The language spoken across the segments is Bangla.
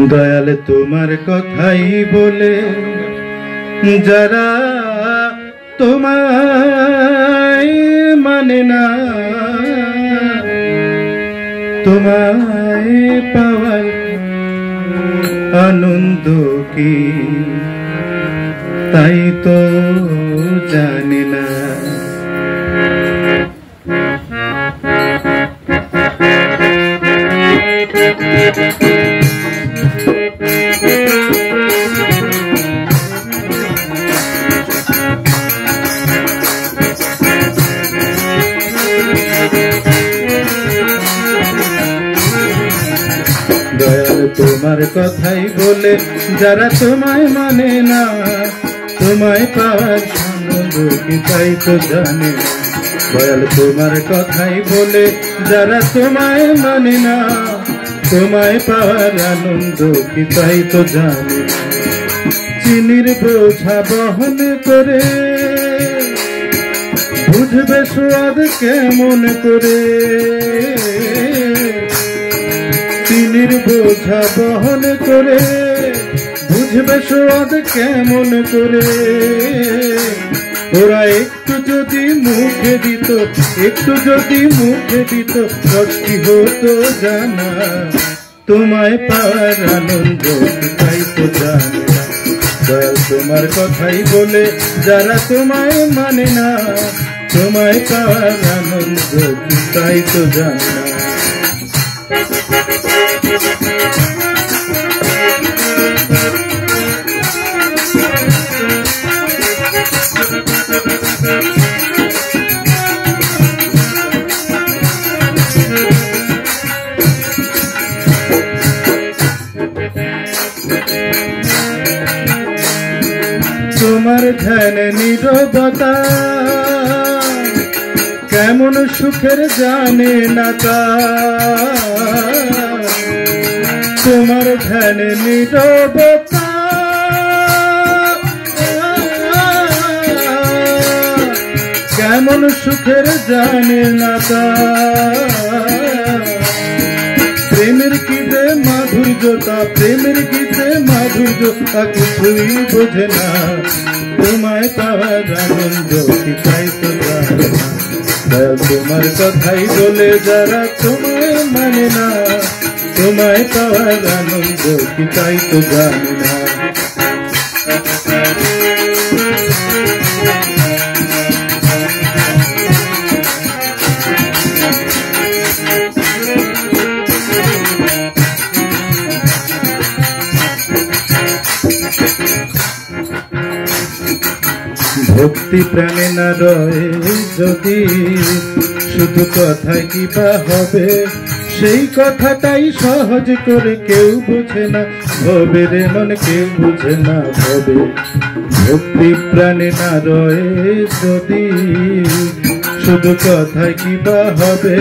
দয়াল তোমার কথাই বলে যারা তোমায় মানে না, তোমায় পাওয়ার আনন্দ কি তাই তো জানি না। দয়াল তোমার কথাই বলে যারা তোমায় মানে না, তোমায় পাওয়ার আনন্দ কি তাই তো জানে না। দয়াল তোমার কথাই বলে যারা তোমায় মানে না, তোমায় পাওয়ার আনন্দ কি তাই তো জানে না। চিনির বোঝা বহন করে বুঝবে স্বাদ কেমন করে, চিনির বোঝা বহন করে বুঝবে স্বাদ কেমন করে। ওরা একটু যদি মুখে দিত, একটু যদি মুখে দিত কষ্টি হতো জানা, তোমায় পাওয়ার আনন্দ তাই তো জানে না। দয়াল তোমার কথাই বলে যারা তোমায় মানে না, তোমায় পাওয়ার আনন্দ তাই তো জানে না। তোমার ধ্যান নীরবতা কেমন সুখের জানে না তা, তোমার ধ্যান নীরবতা কেমন সুখের জানে না তা। প্রেমের গীতে মাধুর্যতা, প্রেমের গীতে মাধুর্যতা কিছুই বোঝে না, তোমায় পাওয়ার আনন্দ কি তাই তো জানে না। দয়াল তোমার কথাই বলে যারা তোমায় মানে না, তোমায় পাওয়ার আনন্দ কি তাই তো জানে না। ভক্তি প্রাণে না রয়ে যদি শুধু কথায় কি বা হবে, সেই কথাটাই সহজ করে কেউ বুঝে না ভবে রে মন, কেউ বুঝে না ভবে। ভক্তি প্রাণে না রয়ে যদি শুধু কথায় কি বা হবে,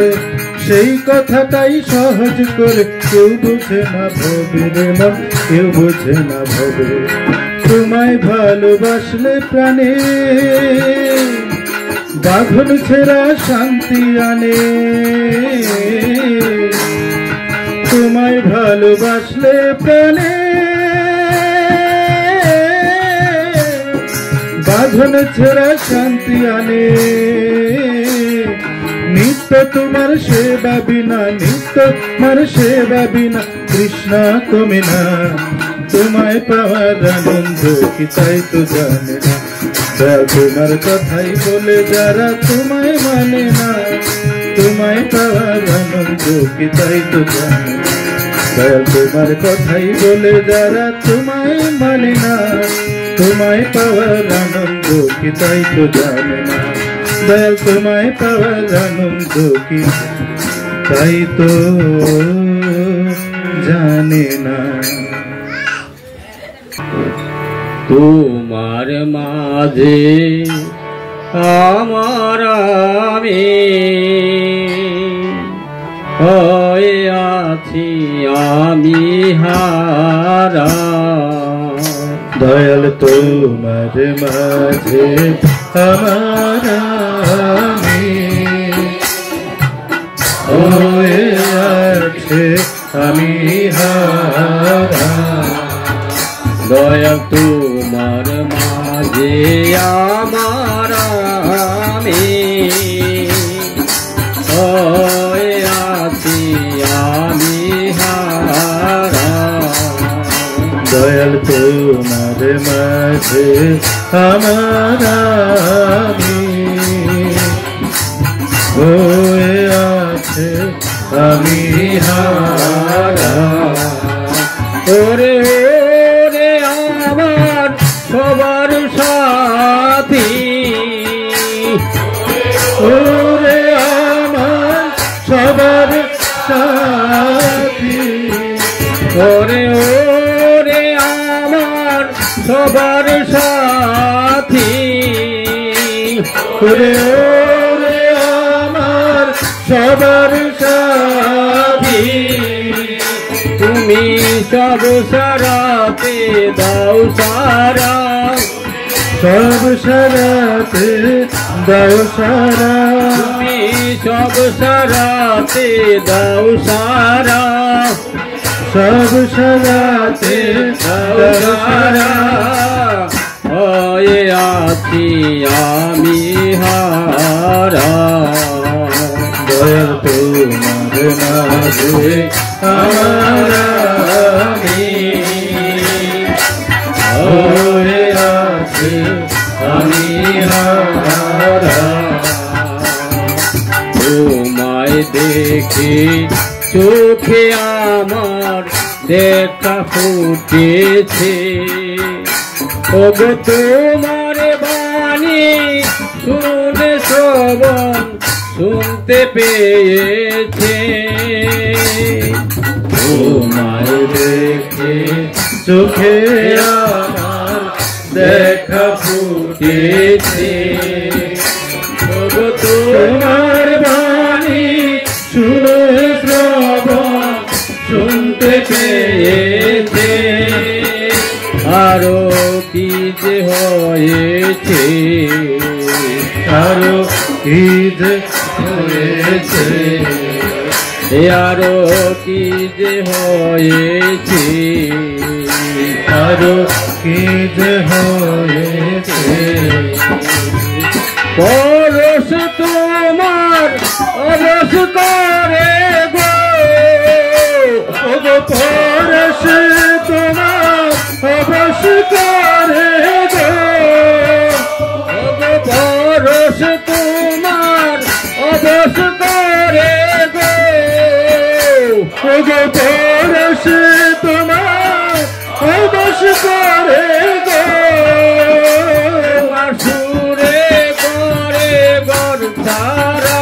সেই কথাটাই সহজ করে কেউ বুঝে না ভবে রে মন, কেউ বুঝে না ভবে। তোমায় ভালোবাসলে প্রাণে বাঁধন ছেড়া শান্তি আনে, তোমায় ভালোবাসলে প্রাণে বাঁধন ছেড়া শান্তি আনে। নিত্য তোমার সেবা বিনা, নিত্য তোমার সেবা বিনা কৃষ্ণা তুমি না, তোমায় পাওয়ার আনন্দ কি তাই তো জানে না। দয়াল তোমার কথাই বলে যারা তোমায় মানে না, তোমায় পাওয়ার আনন্দ কি তাই তো জানে না। দয়াল তোমার কথাই বলে যারা তোমায় মানে না, তোমায় পাওয়ার আনন্দ কি তাই তো জানে না। দয়াল তোমায় পাওয়ার আনন্দ কি তাই তো জানে না। তোমার মাঝে আমার আমি হয়ে আছি আমি হারা। দয়াল তোমার মাঝে আমার আমি হয়ে আছে আমি হারা। তোমার মাঝে আমার আমি হয়ে আছি আমি হারা। দয়াল তোমার মাঝে আমার আমি হয়ে আছে আমি হারা। ওরে ওরে আমার সবার সাথী, ওরে আমার সবার সাথী, ওরে ওরে আমার সবার সাথী, ওরে ওরে আমার সবার সাথী। তুমি সব সারাতে দাও সারা, সব সারাতে দাও সারা, তুমি সব সারাতে দাও সারা, সব সারাতে দাও সারা। হয়ে আছি আমি হারা। দয়াল তোমার মাঝে আমার আমি হয়ে আছে আমি হারা। তোমায় দেখে চোখে আমার দেখা ফুটেছে, ওগো তোমার বাণী শুনে শ্রবণ শুনতে পেয়েছে। তোমায় দেখে চোখে আমার দেখা ফুটেছে, ওগো তোমার বাণী শুনে শ্রবণ শুনতে পেয়েছে। আরো কি যে হয়েছে, আরো কি যে হয়েছে, আরো কি যে হয়েছে, আরো কি যে হয়েছে। পরশ তোমার অবশ করে গো, ওগো পরশ তোমার অবশ করে গো, ওগো পরশ তোমার অবশ করে গো, ওগো পরশ তোমার অবশ করে গো। তোমার সুরে করে গর তারা,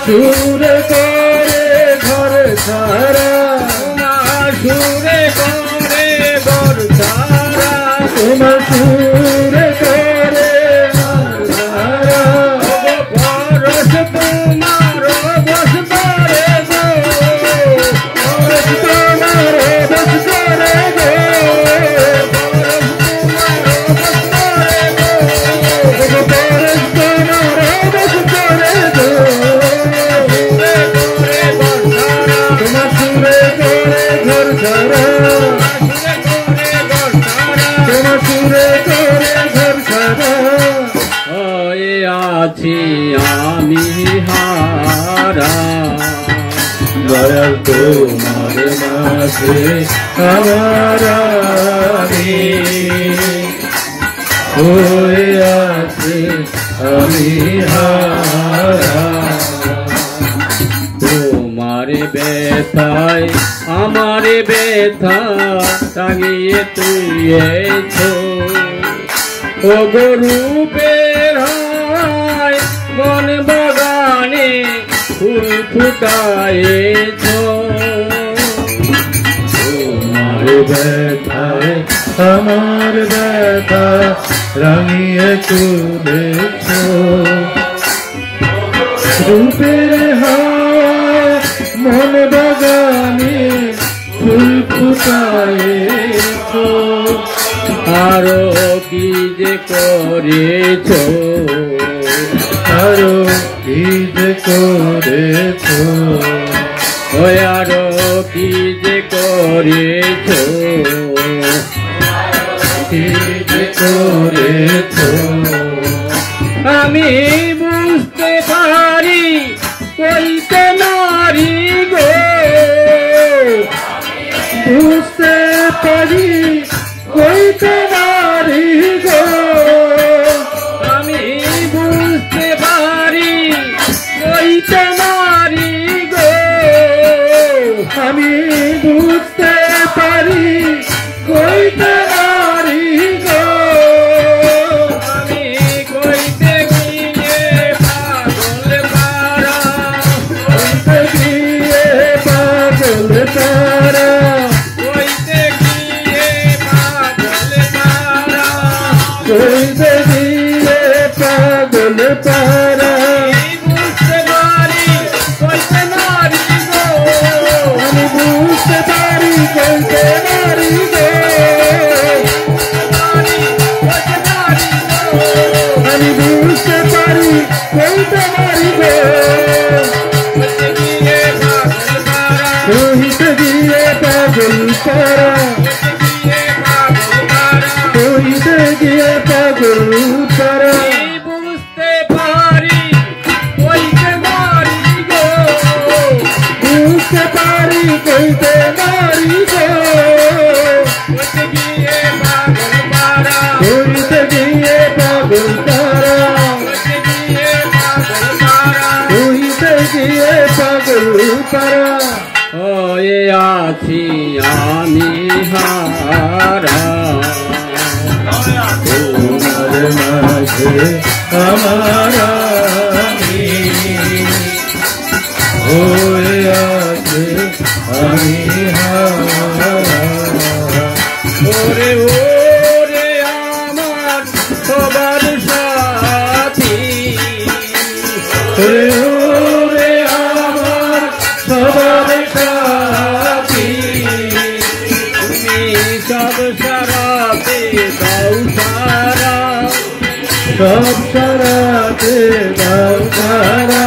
সুরে করে ঘর ছাড়া, তোমার সুরে করে গর তারা, তোমার সুরে করে ঘর ছাড়া, পরশ তোমার অবশ করে গো, পরশ তোমার অবশ করে গো, ওগো পরশ তোমার অবশ করে গো। তোমার সুরে করে ঘর ছাড়া, তোমার সুরে করে ঘর ছাড়া। হয়ে আছি আমি হারা। দয়াল তোমার মাঝে আমার আমি হয়ে আছে আমি হারা। তোমার ব্যথায় আমার ব্যথা টাঙিয়ে তুইয়েছ, ও গরূপের হায় মন বাগানে ফুল ফুটায়েছ। তোমার ব্যথায় আমার ব্যথা রাঙিয়ে তুলেছ, রূপের হায় মন বাগানে ফুল ফুটায়েছ। আরো কি যে করেছ, আরো কি যে করেছ, ওই আরো কি যে করেছ, কইতে নারী গো, বুঝতে পারি কইতে নারী গো, আমি বুঝতে পারি কইতে নারী গো, আমি বুঝতে পারি কইতে নারী গো, আমি কইতে গিয়ে পাগল পারা, কইতে গিয়ে পাগল তারা, কইতে গিয়ে পাগল পারা, কইতে গিয়ে পাগল তারা, বুঝতে পারি কইতে নারী গো, আমি বুঝতে পারি কইতে নারী গো, আমি বুঝতে পারি কইতে নারী গো, কইতে গিয়ে পাগল তারা, কইতে গিয়ে পাগল তারা, বুঝতে পারি কইতে নারী গো, বুঝতে পারি কইতে নারী গো, কইতে গিয়ে পাগল পারা, কইতে গিয়ে পাগল তারা, কইতে গিয়ে পাগল পারা, কইতে গিয়ে পাগল তারা, হয়ে আছি আমি হারা, তোমার মাঝে আমার আমি, হয়ে আছে আমি হারা, ওরে ওরে আমার সবার সাথী, ওরে ওরে আমার সবার সাথী, তুমি সব সারাতে দাও সারা, সব সারাতে দাও সারা,